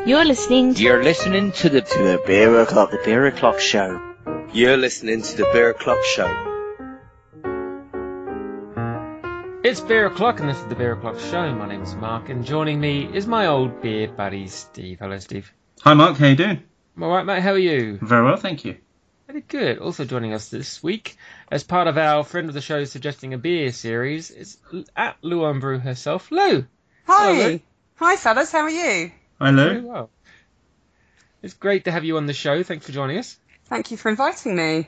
You're listening to the Beer O'Clock, the Beer O'Clock Show. You're listening to the Beer O'Clock Show. It's Beer O'Clock, and this is the Beer O'Clock Show. My name is Mark, and joining me is my old beer buddy, Steve. Hello, Steve. Hi, Mark. How you doing? I'm all right, mate. How are you? Very well, thank you. Very good. Also joining us this week, as part of our friend of the show suggesting a beer series, is at Lou Brew herself, Lou. Hi. Hello, Lou. Hi, fellas. How are you? Hi, Lou. Very well. It's great to have you on the show. Thanks for joining us. Thank you for inviting me.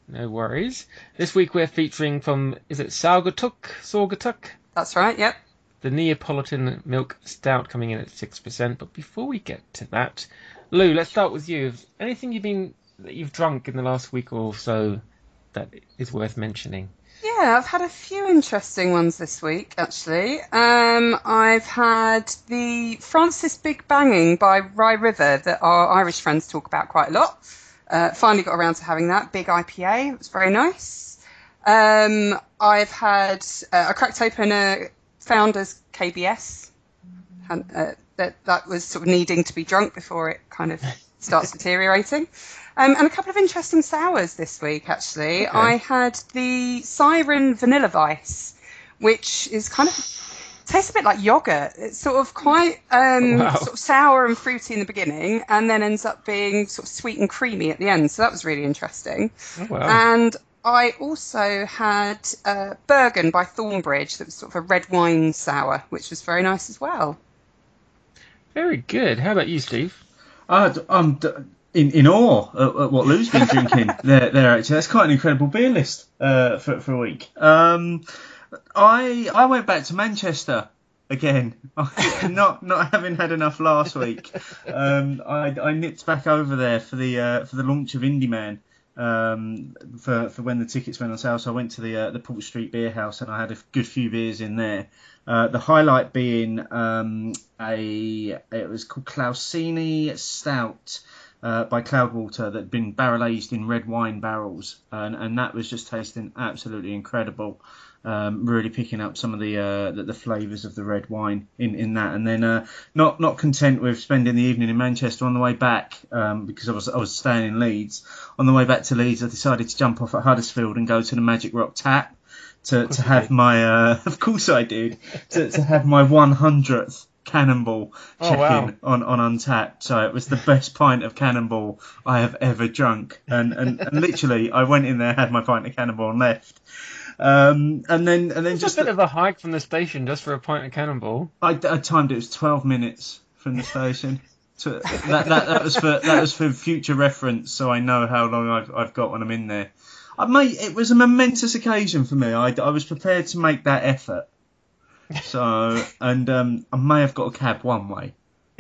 No worries. This week we're featuring from, is it Saugatuck? That's right, yep. The Neapolitan Milk Stout coming in at 6%. But before we get to that, Lou, let's start with you. Anything that you've drunk in the last week or so that is worth mentioning? Yeah, I've had a few interesting ones this week, actually. I've had the Francis Big Banging by Rye River that our Irish friends talk about quite a lot. Finally got around to having that. Big IPA. It was very nice. I've had... I cracked open a Founders KBS. That was sort of needing to be drunk before it kind of starts deteriorating. And a couple of interesting sours this week, actually. Okay. I had the Siren Vanilla Vice, which is kind of... tastes a bit like yogurt. It's sort of quite sort of sour and fruity in the beginning, and then ends up being sort of sweet and creamy at the end. So that was really interesting. Oh, wow. And I also had Bergen by Thornbridge. That was sort of a red wine sour, which was very nice as well. Very good. How about you, Steve? I'm in awe at what Lou's been drinking there. Actually, that's quite an incredible beer list for a week. I went back to Manchester again, not having had enough last week. I nipped back over there for the launch of Indie Man. For when the tickets went on sale, so I went to the Port Street Beer House and I had a good few beers in there. The highlight being it was called Clausini Stout by Cloudwater that had been barrel aged in red wine barrels, and that was just tasting absolutely incredible. Really picking up some of the flavours of the red wine in that, and then not content with spending the evening in Manchester, on the way back because I was staying in Leeds. On the way back to Leeds, I decided to jump off at Huddersfield and go to the Magic Rock Tap to have my of course I did to have my 100th Cannonball check-in on Untapped. So it was the best pint of Cannonball I have ever drunk, and literally I went in there, had my pint of Cannonball and left. And then it's just a bit of a hike from the station just for a pint of Cannonball. I timed it was 12 minutes from the station. So that was for future reference, so I know how long I've got when I'm in there. Mate, it was a momentous occasion for me. I was prepared to make that effort. So and I may have got a cab one way.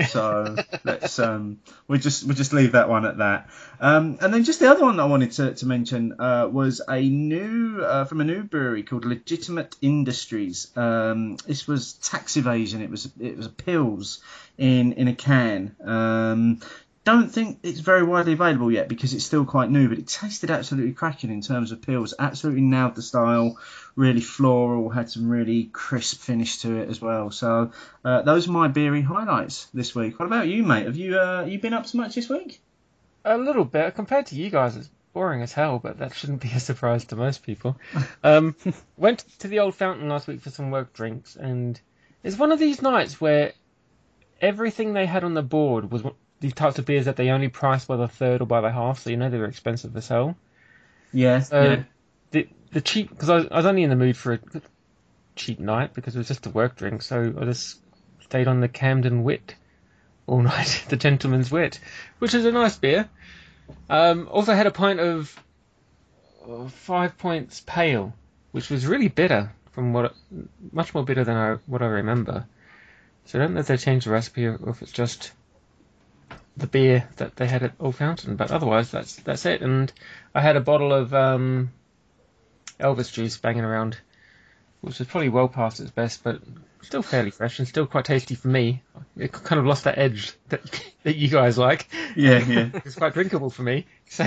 So let's we'll just leave that one at that. And then just the other one that I wanted to mention was a new from a new brewery called Legitimate Industries. This was tax evasion. It was a Pils in a can. Don't think it's very widely available yet because it's still quite new, but it tasted absolutely cracking in terms of Pils. Absolutely nailed the style. Really floral, had some really crisp finish to it as well. So those are my beery highlights this week. What about you, mate? Have you been up to much this week? A little bit. Compared to you guys, it's boring as hell, but that shouldn't be a surprise to most people. Went to the Old Fountain last week for some work drinks, and it's one of these nights where everything they had on the board was these types of beers that they only priced by the third or by the half, so you know they were expensive as hell. Yeah. So the cheap, because I was only in the mood for a cheap night because it was just a work drink, so I just stayed on the Camden Wit all night, the Gentleman's Wit, which is a nice beer. Also had a pint of 5 Points Pale, which was really bitter, much more bitter than what I remember. So I don't know if they changed the recipe or if it's just the beer that they had at Old Fountain, but otherwise that's it. And I had a bottle of Elvis juice banging around, which was probably well past its best, but still fairly fresh and still quite tasty for me. It kind of lost that edge that you guys like. Yeah. It's quite drinkable for me, so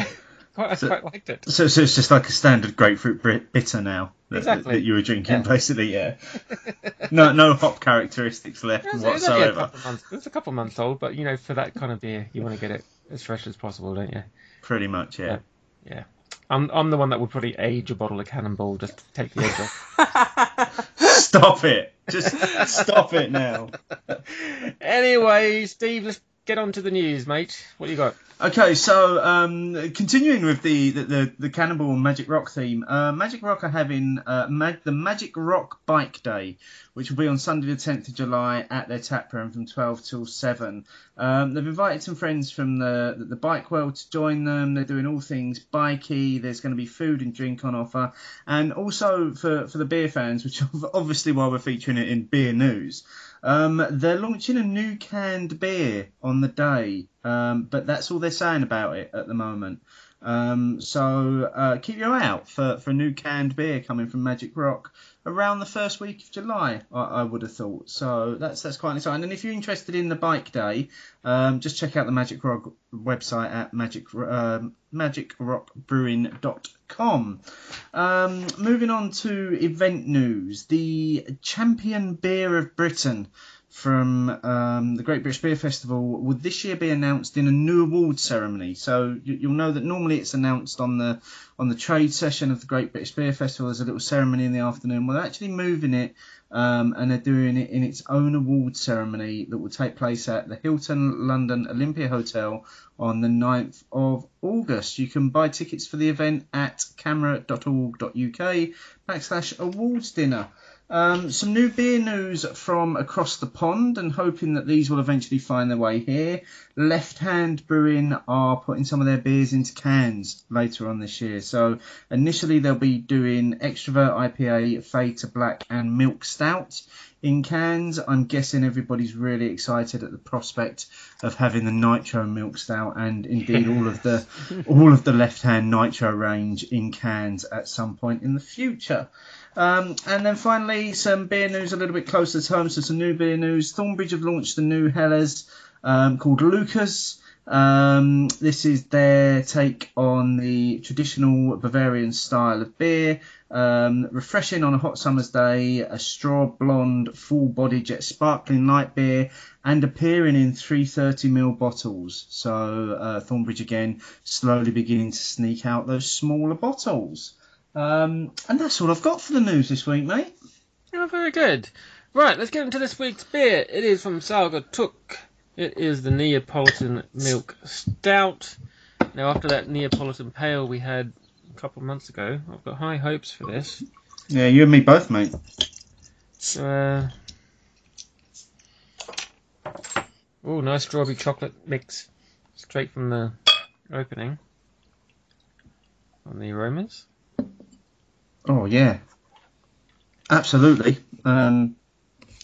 I quite liked it. So it's just like a standard grapefruit bitter now. Exactly. that you were drinking, basically, yeah. No hop characteristics left whatsoever. It's a couple months old, but for that kind of beer, you want to get it as fresh as possible, don't you? Pretty much, yeah. Yeah. I'm the one that would probably age a bottle of Cannonball just to take the edge off. Stop it! Just stop it now. Anyway, Steve, let's get on to the news, mate. What you got? Okay, so continuing with the Cannonball and Magic Rock theme, Magic Rock are having the Magic Rock Bike Day, which will be on Sunday the 10th of July at their tap room from 12 till 7. They've invited some friends from the bike world to join them. They're doing all things bikey. There's going to be food and drink on offer. And also for the beer fans, which obviously why we're featuring it in beer news, they're launching a new canned beer on the day, but that's all they're saying about it at the moment. So keep your eye out for a new canned beer coming from Magic Rock around the first week of July, I would have thought. So that's quite exciting. And if you're interested in the bike day, just check out the Magic Rock website at magicrockbrewing.com. Moving on to event news. The champion beer of Britain from the Great British Beer Festival would this year be announced in a new awards ceremony. So you'll know that normally it's announced on the trade session of the Great British Beer Festival. There's a little ceremony in the afternoon. Well, they're actually moving it and they're doing it in its own awards ceremony that will take place at the Hilton London Olympia Hotel on the 9th of August. You can buy tickets for the event at camera.org.uk/awards dinner. Some new beer news from across the pond, and hoping that these will eventually find their way here. Left Hand Brewing are putting some of their beers into cans later on this year. So initially they'll be doing Extrovert IPA, Fade to Black and Milk Stout in cans. I'm guessing everybody's really excited at the prospect of having the Nitro Milk Stout and indeed all of the Left Hand Nitro range in cans at some point in the future. And then finally, some beer news a little bit closer to home. So some new beer news. Thornbridge have launched a new Helles called Lucas. This is their take on the traditional Bavarian style of beer. Refreshing on a hot summer's day, a straw blonde, full-bodied jet sparkling light beer, and appearing in 330ml bottles. So Thornbridge again slowly beginning to sneak out those smaller bottles. And that's all I've got for the news this week, mate. Oh, very good. Right, let's get into this week's beer. It is from Saugatuck. It is the Neapolitan Milk Stout. Now, after that Neapolitan Pale we had a couple of months ago, I've got high hopes for this. Yeah, you and me both, mate. Oh, nice strawberry chocolate mix. Straight from the opening. On the aromas. Oh, yeah. Absolutely.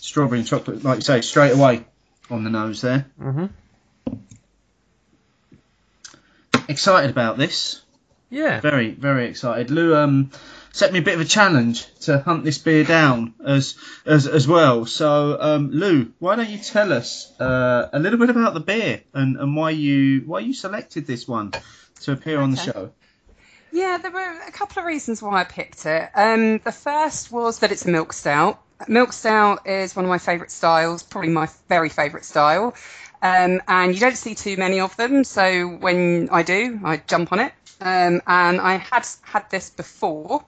Strawberry and chocolate, like you say, straight away on the nose there. Mm-hmm. Excited about this. Yeah. Very, very excited. Lou set me a bit of a challenge to hunt this beer down as well. So, Lou, why don't you tell us a little bit about the beer and why you selected this one to appear on the show? Yeah, there were a couple of reasons why I picked it. The first was that it's a milk stout. Milk stout is one of my favourite styles, probably my very favourite style. And you don't see too many of them, so when I do, I jump on it. And I had this before.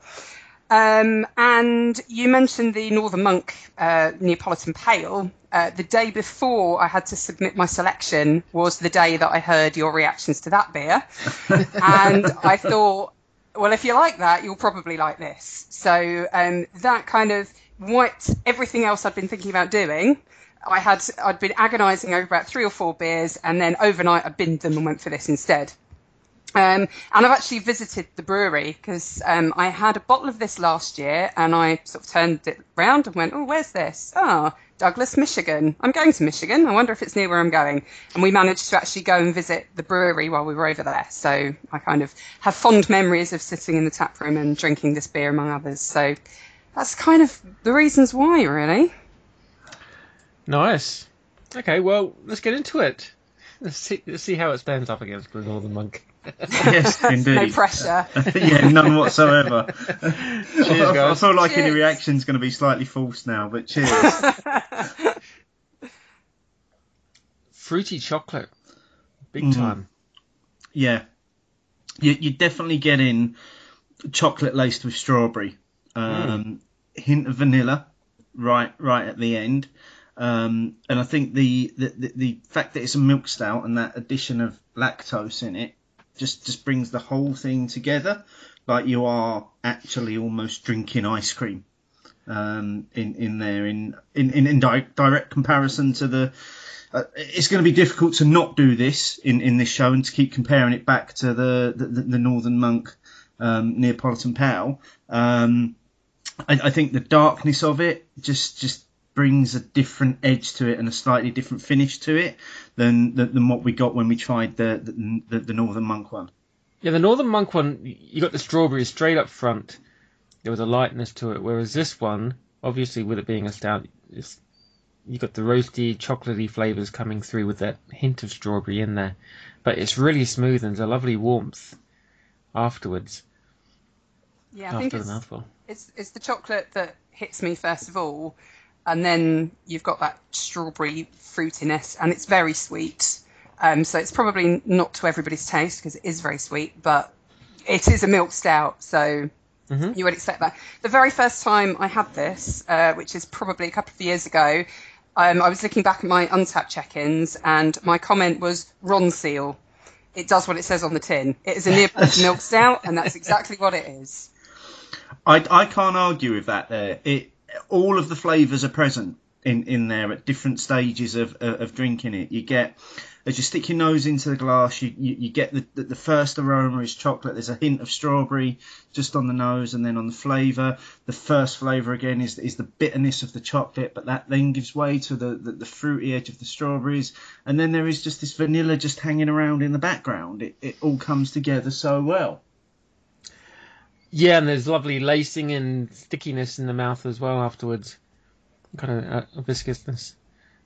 And you mentioned the Northern Monk Neapolitan Pale. The day before I had to submit my selection was the day that I heard your reactions to that beer. And I thought, well, if you like that, you'll probably like this. So that kind of wiped everything else I'd been thinking about doing. I'd been agonising over about 3 or 4 beers, and then overnight I binned them and went for this instead. And I've actually visited the brewery because I had a bottle of this last year and I sort of turned it round and went, oh, where's this? Oh, Douglas, Michigan. I'm going to Michigan. I wonder if it's near where I'm going. And we managed to actually go and visit the brewery while we were over there. So I kind of have fond memories of sitting in the tap room and drinking this beer, among others. So that's kind of the reasons why, really. Nice. Okay, well, let's get into it. Let's see how it stands up against the Northern Monk. Yes, indeed. No pressure. Yeah, none whatsoever. Cheers, I guys. feel like any Cheers. reaction's going to be slightly false now, but cheers. Fruity chocolate. Big time. Yeah. You're definitely getting chocolate laced with strawberry. Hint of vanilla right at the end. And I think the fact that it's a milk stout and that addition of lactose in it just brings the whole thing together, like you are actually almost drinking ice cream in there in direct comparison to the. It's going to be difficult to not do this in this show and to keep comparing it back to the Northern Monk Neapolitan Pale. I think the darkness of it just brings a different edge to it and a slightly different finish to it than what we got when we tried the Northern Monk one. Yeah, the Northern Monk one, you got the strawberries straight up front. There was a lightness to it, whereas this one, obviously with it being a stout, you got the roasty, chocolatey flavours coming through with that hint of strawberry in there. But it's really smooth and there's a lovely warmth afterwards. Yeah, I think After the mouthful. it's the chocolate that hits me first of all, and then you've got that strawberry fruitiness, and it's very sweet. So it's probably not to everybody's taste because it is very sweet, but it is a milk stout, so you would expect that. The very first time I had this, which is probably a couple of years ago, I was looking back at my Untapped check-ins, and my comment was Ron Seal. It does what it says on the tin. It is a Neapolitan milk stout, and that's exactly what it is. I can't argue with that there. All of the flavours are present in there at different stages of drinking it. You get, as you stick your nose into the glass, you get the first aroma is chocolate. There's a hint of strawberry just on the nose, and then on the flavour. The first flavour again is the bitterness of the chocolate, but that then gives way to the fruity edge of the strawberries. And then there is just this vanilla just hanging around in the background. It all comes together so well. Yeah, and there's lovely lacing and stickiness in the mouth as well afterwards. Kind of a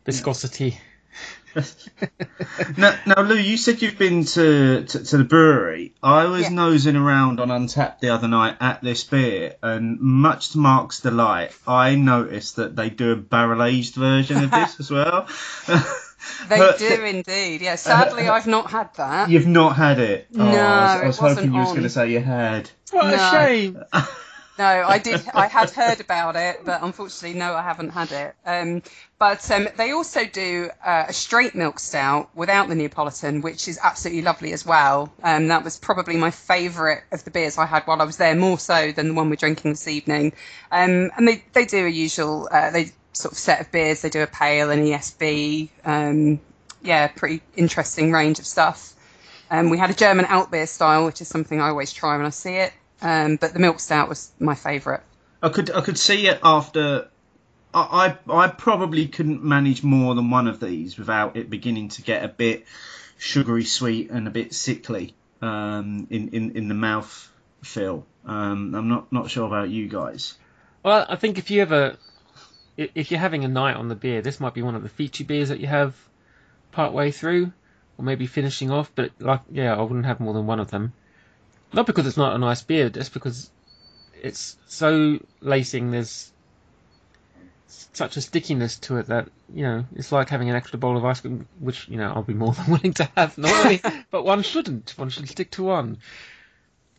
viscosity. Now, Lou, you said you've been to the brewery. I was nosing around on Untapped the other night at this beer, and much to Mark's delight, I noticed that they do a barrel-aged version of this as well. They do indeed. Yeah, sadly, I've not had that. You've not had it? No, I was hoping you was on. going to say you had. What a shame! No, I did. I had heard about it, but unfortunately, no, I haven't had it. But they also do a straight milk stout without the Neapolitan, which is absolutely lovely as well. That was probably my favourite of the beers I had while I was there, more so than the one we're drinking this evening. And they do a usual sort of set of beers. They do a pale and ESB. Pretty interesting range of stuff. We had a German alt beer style, which is something I always try when I see it. But the milk stout was my favourite. I could see it after. I probably couldn't manage more than one of these without it beginning to get a bit sugary sweet and a bit sickly in the mouth feel. I'm not sure about you guys. Well, I think if you're having a night on the beer, this might be one of the feature beers that you have part way through, or maybe finishing off. But I wouldn't have more than one of them. Not because it's not a nice beer, just because it's so lacing. There's such a stickiness to it that, it's like having an extra bowl of ice cream, which, I'll be more than willing to have normally, but one shouldn't. One should stick to one.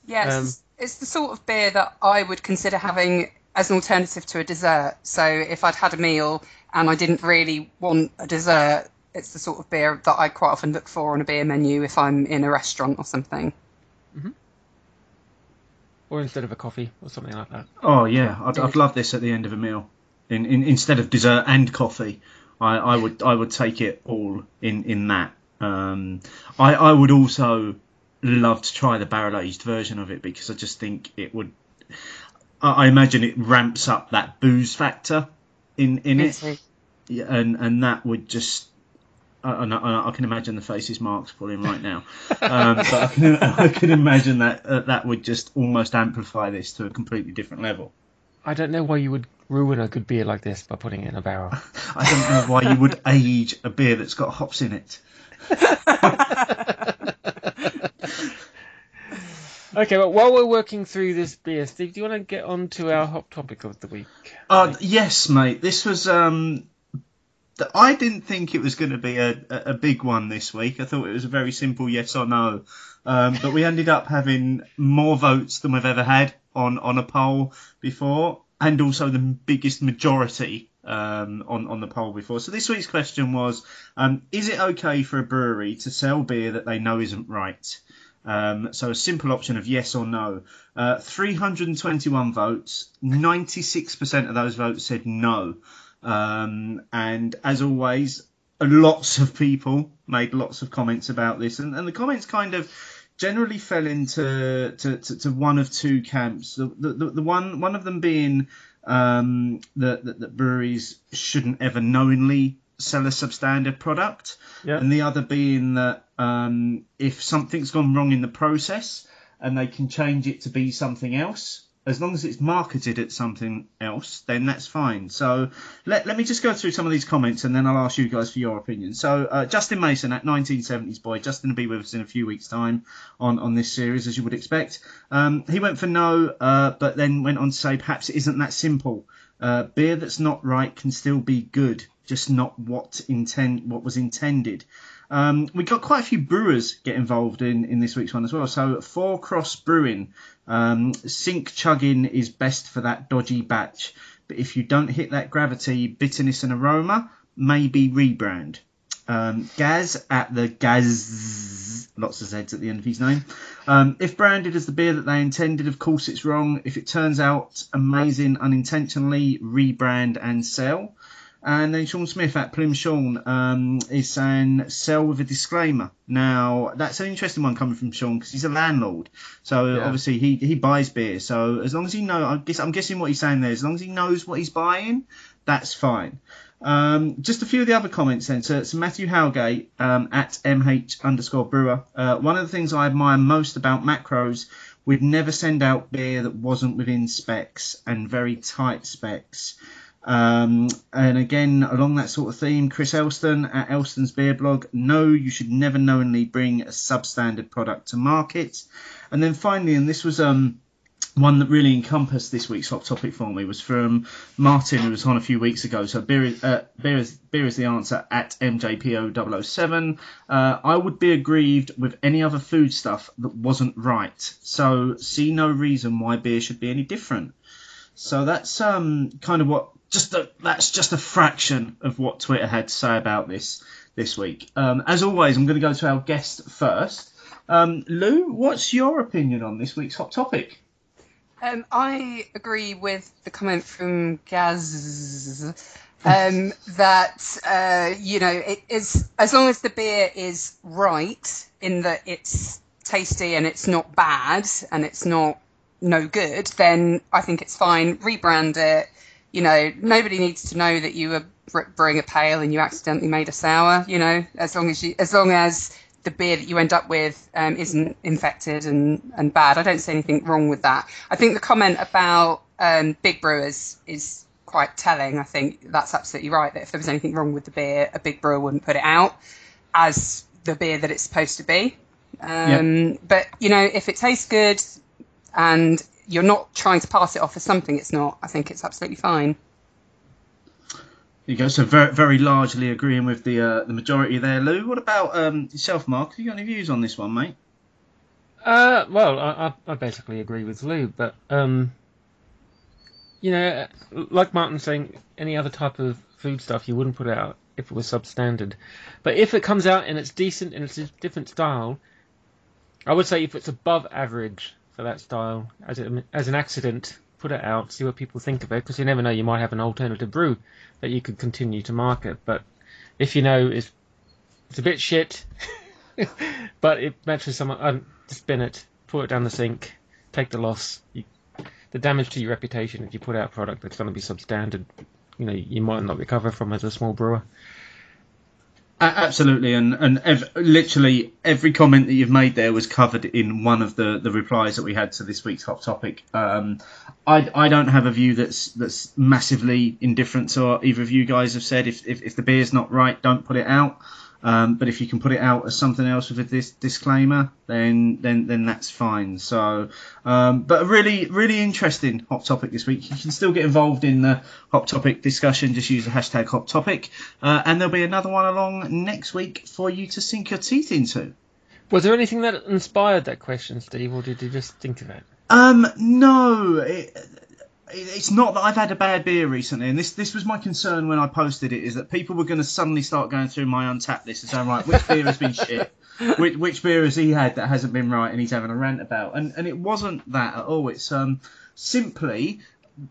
Yes, it's the sort of beer that I would consider having as an alternative to a dessert. So if I'd had a meal and I didn't really want a dessert, it's the sort of beer that I quite often look for on a beer menu if I'm in a restaurant or something. Mm-hmm. Or instead of a coffee or something like that. Oh yeah, I'd love this at the end of a meal. Instead of dessert and coffee, I would take it all in that. I would also love to try the barrel aged version of it because I just think it would. I imagine it ramps up that booze factor in it, and that would just. I can imagine the faces Mark's pulling right now, but I can imagine that would just almost amplify this to a completely different level. I don't know why you would ruin a good beer like this by putting it in a barrel. I don't know why you would age a beer that's got hops in it. Okay, well, while we're working through this beer, Steve, do you want to get on to our hot topic of the week? Yes, mate. This was I didn't think it was going to be a big one this week. I thought it was a very simple yes or no. But we ended up having more votes than we've ever had on a poll before, and also the biggest majority on the poll before. So this week's question was, is it okay for a brewery to sell beer that they know isn't right? So a simple option of yes or no. 321 votes, 96% of those votes said no. And as always, lots of people made lots of comments about this, and the comments kind of generally fell into to one of two camps. The one of them being that breweries shouldn't ever knowingly sell a substandard product, and the other being that if something's gone wrong in the process and they can change it to be something else, as long as it's marketed at something else, then that's fine. So let me just go through some of these comments, and then I'll ask you guys for your opinion. So Justin Mason, at 1970s boy, Justin will be with us in a few weeks' time on this series, as you would expect. He went for no, but then went on to say perhaps it isn't that simple. Beer that's not right can still be good, just not what was intended. We got quite a few brewers get involved in this week's one as well. So Four Cross Brewing, sink chugging is best for that dodgy batch, but if you don't hit that gravity, bitterness and aroma, maybe rebrand. Gaz at the Gaz, lots of Z's at the end of his name. If branded as the beer that they intended, of course it's wrong. If it turns out amazing unintentionally, rebrand and sell. And then Sean Smith at Plym Sean is saying sell with a disclaimer. Now, that's an interesting one coming from Sean because he's a landlord. So obviously he buys beer. So as long as he knows, I'm guessing what he's saying there, as long as he knows what he's buying, that's fine. Just a few of the other comments then. So Matthew Howgate at MH_brewer. One of the things I admire most about Macros, we'd never send out beer that wasn't within specs and very tight specs. And again, along that sort of theme, Chris Elston at Elston's Beer Blog, no, you should never knowingly bring a substandard product to market. And then finally, and this was one that really encompassed this week's hot topic for me, was from Martin, who was on a few weeks ago. So beer is the answer at MJPO007. I would be aggrieved with any other food stuff that wasn't right. So see no reason why beer should be any different. So that's kind of what. That's just a fraction of what Twitter had to say about this week. As always, I'm going to go to our guest first. Lou, what's your opinion on this week's hot topic? I agree with the comment from Gaz that it is, as long as the beer is right in that it's tasty and it's not bad and it's not no good, then I think it's fine. Rebrand it. Nobody needs to know that you were brewing a pale and you accidentally made a sour. As long as the beer that you end up with isn't infected and bad. I don't see anything wrong with that. I think the comment about big brewers is quite telling. I think that's absolutely right, that if there was anything wrong with the beer, a big brewer wouldn't put it out as the beer that it's supposed to be. But, if it tastes good and you're not trying to pass it off as something it's not, I think it's absolutely fine. There you go. So very, very largely agreeing with the majority there, Lou. What about yourself, Mark? Have you got any views on this one, mate? Well, I basically agree with Lou, but like Martin saying, any other type of food stuff you wouldn't put out if it was substandard. But if it comes out and it's decent and it's a different style, I would say if it's above average for that style, as an accident, put it out, see what people think of it, because you never know, you might have an alternative brew that you could continue to market. But if it's a bit shit, but it matches someone, just bin it, put it down the sink, take the loss. The damage to your reputation if you put out a product that's going to be substandard, you might not recover from as a small brewer. Absolutely, and literally every comment that you've made there was covered in one of the replies that we had to this week's hot topic. I don't have a view that's massively indifferent to what either of you guys have said. If the beer's not right, don't put it out. But if you can put it out as something else with a disclaimer, then that's fine. So, but a really interesting hot topic this week. You can still get involved in the hot topic discussion. Just use the hashtag hot topic, and there'll be another one along next week for you to sink your teeth into. Was there anything that inspired that question, Steve, or did you just think of it? No. It's not that I've had a bad beer recently, and this was my concern when I posted it, is that people were going to suddenly start going through my Untapped list and saying, right, which beer has been shit? Which beer has he had that hasn't been right and he's having a rant about? And it wasn't that at all. It's simply,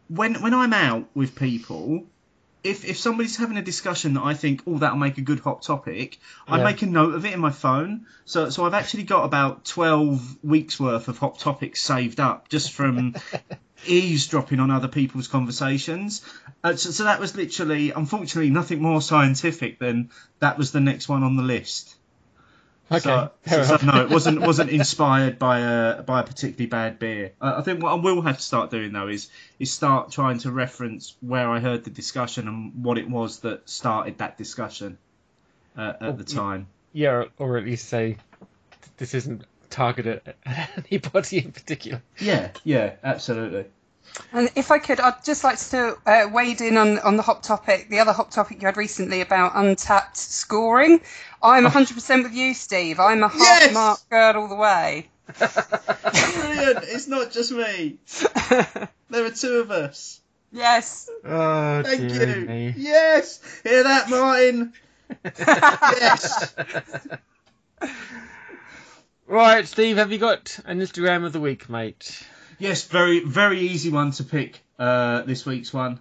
when I'm out with people, if somebody's having a discussion that I think, oh, that'll make a good hot topic, I make a note of it in my phone. So I've actually got about 12 weeks worth of hot topics saved up just from eavesdropping on other people's conversations. So that was literally, unfortunately, nothing more scientific than that was the next one on the list. Okay. So no, it wasn't inspired by a particularly bad beer. I think what I will have to start doing though is start trying to reference where I heard the discussion and what it was that started that discussion at the time. Yeah, or at least say this isn't targeted at anybody in particular. Yeah, absolutely. And if I could, I'd just like to wade in on the hot topic, the other hot topic you had recently about Untapped scoring. I'm 100% with you, Steve. I'm a half mark girl all the way. Brilliant. It's not just me. There are two of us. Yes. Oh, Thank dear you. me. Yes. Hear that, Martin? Yes. Right, Steve, have you got an Instagram of the week, mate? Yes, very, very easy one to pick, this week's one.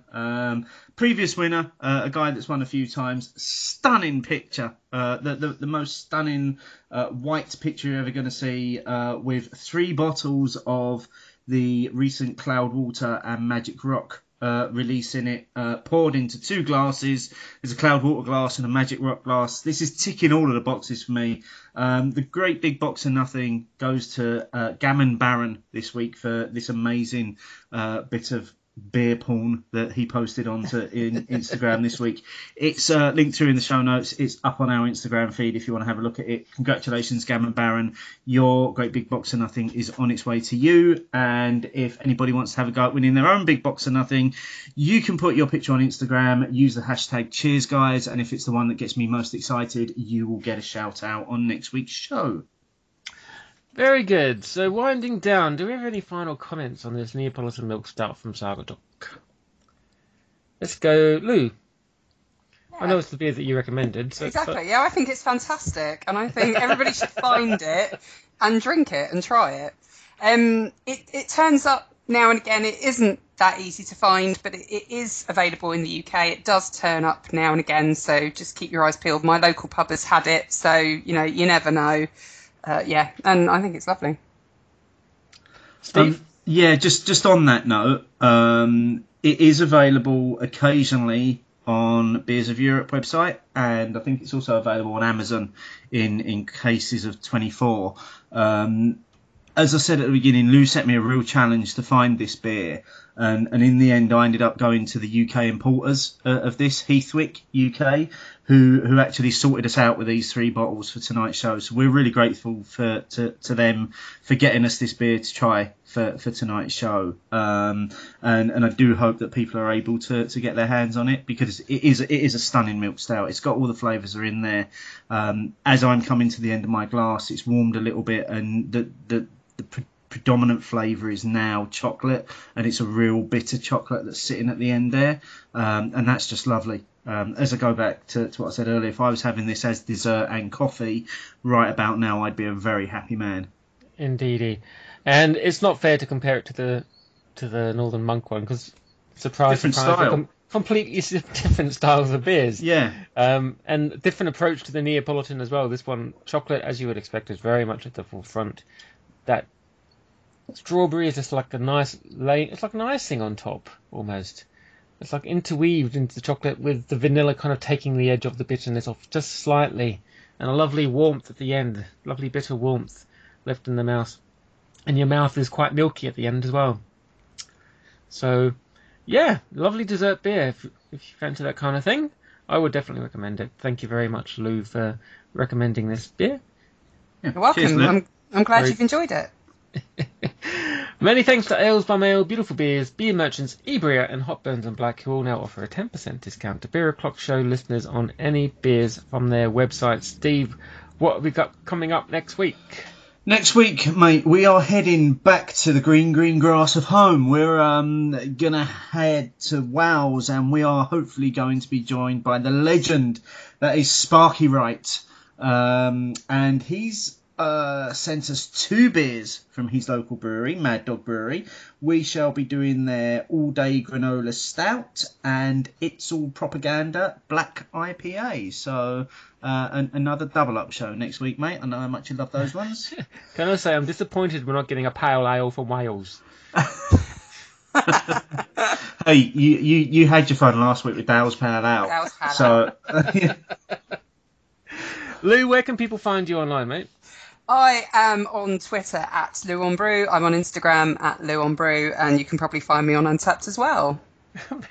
Previous winner, a guy that's won a few times. Stunning picture. The most stunning white picture you're ever going to see, with 3 bottles of the recent Cloudwater and Magic Rock release in it, poured into 2 glasses. There's a Cloudwater glass and a Magic Rock glass. This is ticking all of the boxes for me. The great big box of nothing goes to Gammon Baron this week for this amazing bit of beer porn that he posted onto in Instagram this week. It's linked through in the show notes. It's up on our Instagram feed if you want to have a look at it. Congratulations, Gammon Baron. Your great big box of nothing is on its way to you. And if anybody wants to have a go at winning their own big box of nothing, you can put your picture on Instagram, use the hashtag cheers guys, and if it's the one that gets me most excited, you will get a shout out on next week's show. Very good. So winding down, do we have any final comments on this Neapolitan milk stout from Saugatuck? Let's go, Lou. Yeah. I know it's the beer that you recommended. So exactly. Yeah, I think it's fantastic, and I think everybody should find it and drink it and try it. It turns up now and again. It isn't that easy to find, but it is available in the UK. It does turn up now and again, so just keep your eyes peeled. My local pub has had it, so you never know. Yeah, and I think it's lovely. Steve? Just on that note, it is available occasionally on Beers of Europe website, and I think it's also available on Amazon in cases of 24. As I said at the beginning, Lou set me a real challenge to find this beer, and in the end I ended up going to the UK importers of this, Heathwick UK, who actually sorted us out with these 3 bottles for tonight's show. So we're really grateful to them for getting us this beer to try for tonight's show. And I do hope that people are able to get their hands on it, because it is a stunning milk stout. It's got all the flavours are in there. As I'm coming to the end of my glass, it's warmed a little bit, and the predominant flavour is now chocolate, and it's a real bitter chocolate that's sitting at the end there, and that's just lovely. As I go back to what I said earlier, if I was having this as dessert and coffee right about now, I'd be a very happy man. Indeedy. And it's not fair to compare it to the Northern Monk one, because surprise, completely different styles of beers. Yeah. And different approach to the Neapolitan as well. This one, chocolate, as you would expect, is very much at the forefront. That strawberry is just like a nice lane. It's like an icing on top, almost. It's like interweaved into the chocolate, with the vanilla kind of taking the edge of the bitterness off just slightly, and a lovely warmth at the end, lovely bitter warmth left in the mouth, and your mouth is quite milky at the end as well. So, yeah, lovely dessert beer if you fancy that kind of thing. I would definitely recommend it. Thank you very much, Lou, for recommending this beer. You're welcome. Cheers, Lou. I'm glad Very- you've enjoyed it. Many thanks to Ales by Mail, Beautiful Beers, Beer Merchants, Ebria and Hot Burns and Black, who all now offer a 10% discount to Beer O'Clock Show listeners on any beers from their website. Steve, what have we got coming up next week? Next week, mate, we are heading back to the green grass of home. We're gonna head to Wales, and we are hopefully going to be joined by the legend that is Sparky Wright. And he's sent us 2 beers from his local brewery, Mad Dog Brewery. We shall be doing their all-day granola stout and It's All Propaganda black IPA. So another double-up show next week, mate. I know how much you love those ones. Can I say I'm disappointed we're not getting a pale ale from Wales. Hey, you had your fun last week with Dale's Pale Ale. Dale's Pale So Lou, where can people find you online, mate? I am on Twitter at Lou on Brew. I'm on Instagram at Lou on Brew, and you can probably find me on Untapped as well.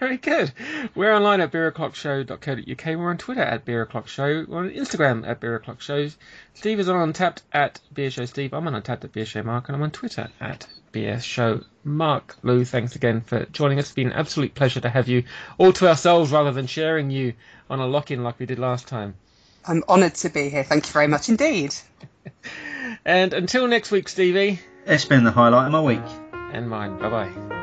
Very good. We're online at beeroclockshow.co.uk. We're on Twitter at Beer O'Clock Show. We're on Instagram at Beer O'Clock Shows. Steve is on Untapped at Beer Show Steve. I'm on Untapped at Beer Show Mark, and I'm on Twitter at Beer Show Mark. Lou, thanks again for joining us. It's been an absolute pleasure to have you all to ourselves rather than sharing you on a lock-in like we did last time. I'm honoured to be here. Thank you very much indeed. And until next week, Stevie. it's been the highlight of my week. And mine. Bye-bye.